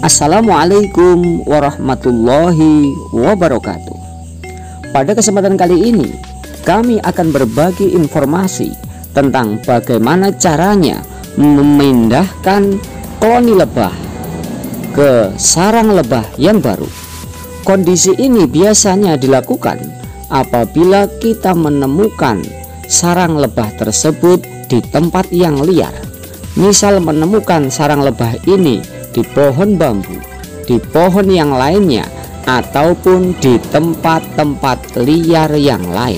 Assalamualaikum warahmatullahi wabarakatuh. Pada kesempatan kali ini kami akan berbagi informasi tentang bagaimana caranya memindahkan koloni lebah ke sarang lebah yang baru. Kondisi ini biasanya dilakukan apabila kita menemukan sarang lebah tersebut di tempat yang liar. Misal menemukan sarang lebah ini di pohon bambu, di pohon yang lainnya, ataupun di tempat-tempat liar yang lain.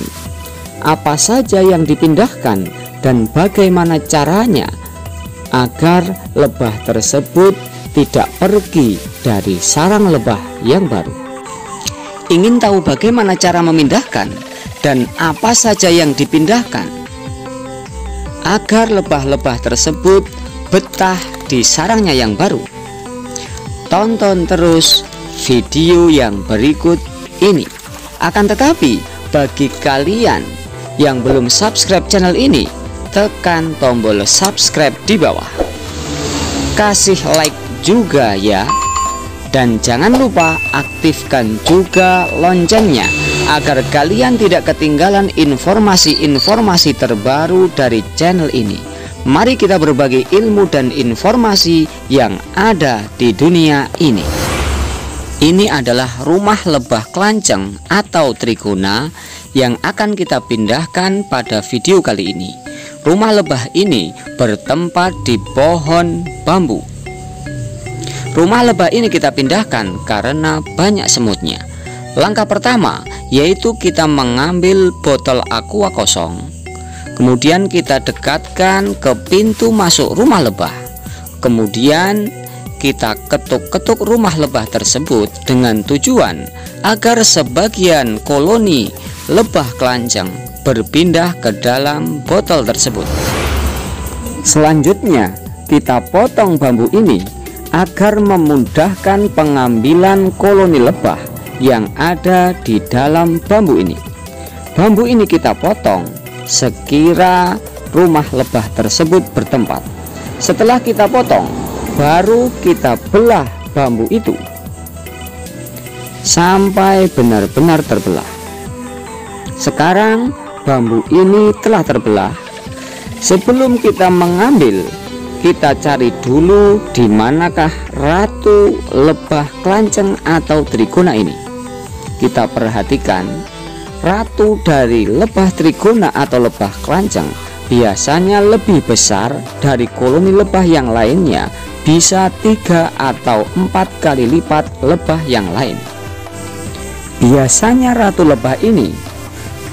Apa saja yang dipindahkan dan bagaimana caranya agar lebah tersebut tidak pergi dari sarang lebah yang baru? Ingin tahu bagaimana cara memindahkan dan apa saja yang dipindahkan agar lebah-lebah tersebut betah di sarangnya yang baru? Tonton terus video yang berikut ini. Akan tetapi bagi kalian yang belum subscribe channel ini, tekan tombol subscribe di bawah, kasih like juga ya, dan jangan lupa aktifkan juga loncengnya agar kalian tidak ketinggalan informasi-informasi terbaru dari channel ini. Mari kita berbagi ilmu dan informasi yang ada di dunia ini. Ini adalah rumah lebah kelanceng atau trigona yang akan kita pindahkan pada video kali ini. Rumah lebah ini bertempat di pohon bambu. Rumah lebah ini kita pindahkan karena banyak semutnya. Langkah pertama yaitu kita mengambil botol aqua kosong. Kemudian kita dekatkan ke pintu masuk rumah lebah. Kemudian kita ketuk-ketuk rumah lebah tersebut dengan tujuan agar sebagian koloni lebah kelanceng berpindah ke dalam botol tersebut. Selanjutnya kita potong bambu ini agar memudahkan pengambilan koloni lebah yang ada di dalam bambu ini. Bambu ini kita potong sekira rumah lebah tersebut bertempat. Setelah kita potong, baru kita belah bambu itu sampai benar-benar terbelah. Sekarang bambu ini telah terbelah. Sebelum kita mengambil, kita cari dulu di manakah ratu lebah kelanceng atau trigona ini. Kita perhatikan, ratu dari lebah trigona atau lebah kelanceng biasanya lebih besar dari koloni lebah yang lainnya, bisa 3 atau 4 kali lipat lebah yang lain. Biasanya ratu lebah ini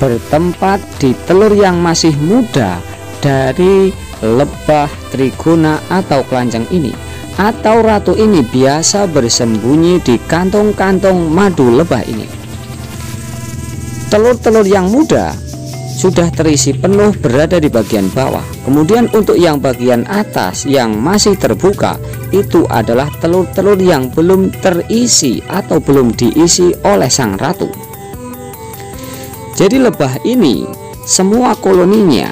bertempat di telur yang masih muda dari lebah trigona atau kelanceng ini, atau ratu ini biasa bersembunyi di kantong-kantong madu lebah ini. Telur-telur yang muda sudah terisi penuh berada di bagian bawah. Kemudian untuk yang bagian atas yang masih terbuka, itu adalah telur-telur yang belum terisi atau belum diisi oleh sang ratu. Jadi lebah ini semua koloninya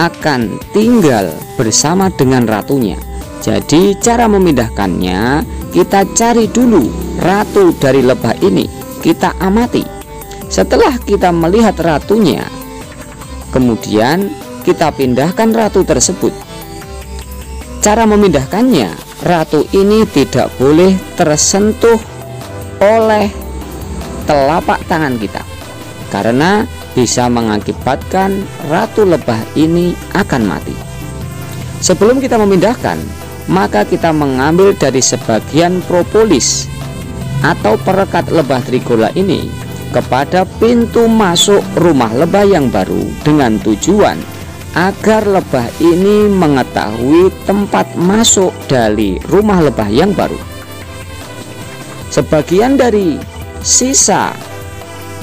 akan tinggal bersama dengan ratunya. Jadi cara memindahkannya, kita cari dulu ratu dari lebah ini, kita amati. Setelah kita melihat ratunya, kemudian kita pindahkan ratu tersebut. Cara memindahkannya, ratu ini tidak boleh tersentuh oleh telapak tangan kita, karena bisa mengakibatkan ratu lebah ini akan mati. Sebelum kita memindahkan, maka kita mengambil dari sebagian propolis atau perekat lebah trigona ini kepada pintu masuk rumah lebah yang baru, dengan tujuan agar lebah ini mengetahui tempat masuk dari rumah lebah yang baru. Sebagian dari sisa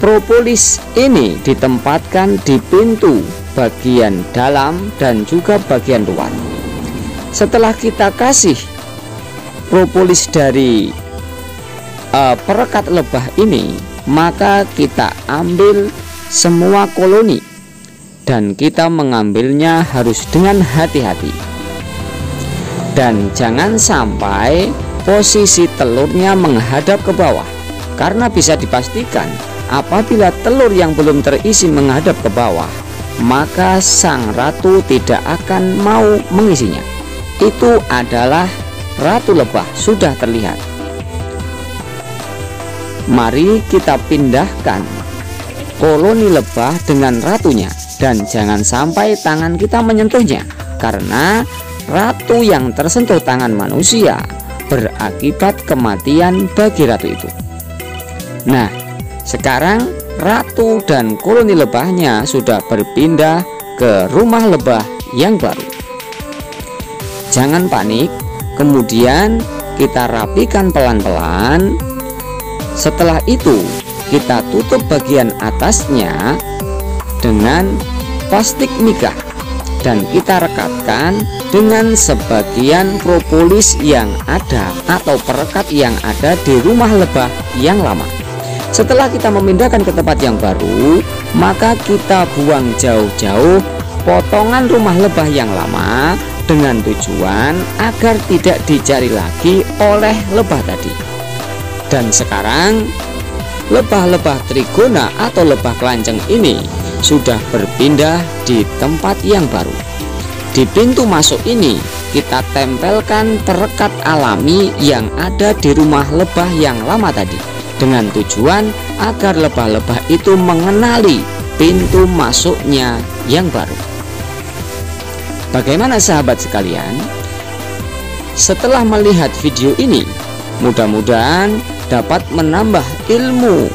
propolis ini ditempatkan di pintu bagian dalam dan juga bagian luar. Setelah kita kasih propolis dari perekat lebah ini, maka kita ambil semua koloni dan kita mengambilnya harus dengan hati-hati. Dan jangan sampai posisi telurnya menghadap ke bawah, karena bisa dipastikan apabila telur yang belum terisi menghadap ke bawah, maka sang ratu tidak akan mau mengisinya. Itu adalah ratu lebah sudah terlihat. Mari kita pindahkan koloni lebah dengan ratunya, dan jangan sampai tangan kita menyentuhnya, karena ratu yang tersentuh tangan manusia berakibat kematian bagi ratu itu. Nah, sekarang ratu dan koloni lebahnya sudah berpindah ke rumah lebah yang baru. Jangan panik, kemudian kita rapikan pelan-pelan. Setelah itu kita tutup bagian atasnya dengan plastik mica dan kita rekatkan dengan sebagian propolis yang ada atau perekat yang ada di rumah lebah yang lama. Setelah kita memindahkan ke tempat yang baru, maka kita buang jauh-jauh potongan rumah lebah yang lama dengan tujuan agar tidak dicari lagi oleh lebah tadi. Dan sekarang lebah-lebah trigona atau lebah kelanceng ini sudah berpindah di tempat yang baru. Di pintu masuk ini kita tempelkan perekat alami yang ada di rumah lebah yang lama tadi, dengan tujuan agar lebah-lebah itu mengenali pintu masuknya yang baru. Bagaimana sahabat sekalian? Setelah melihat video ini, mudah-mudahan dapat menambah ilmu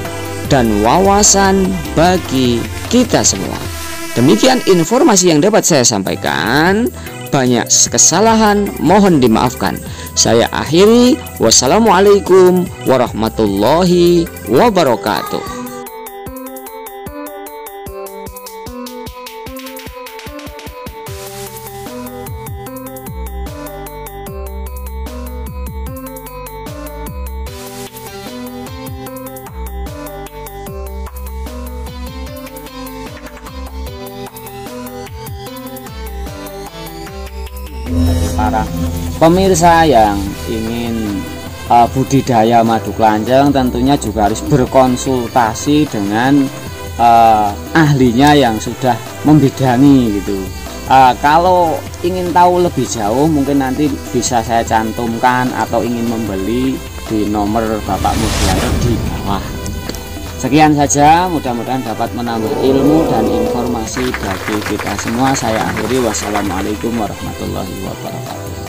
dan wawasan bagi kita semua. Demikian informasi yang dapat saya sampaikan. Banyak kesalahan mohon dimaafkan. Saya akhiri. Wassalamualaikum warahmatullahi wabarakatuh. Para pemirsa yang ingin budidaya madu kelanceng tentunya juga harus berkonsultasi dengan ahlinya yang sudah membidangi gitu. Kalau ingin tahu lebih jauh mungkin nanti bisa saya cantumkan atau ingin membeli di nomor Bapak Mudianto di bawah. Sekian saja, mudah-mudahan dapat menambah ilmu dan informasi bagi kita semua. Saya akhiri, wassalamualaikum warahmatullahi wabarakatuh.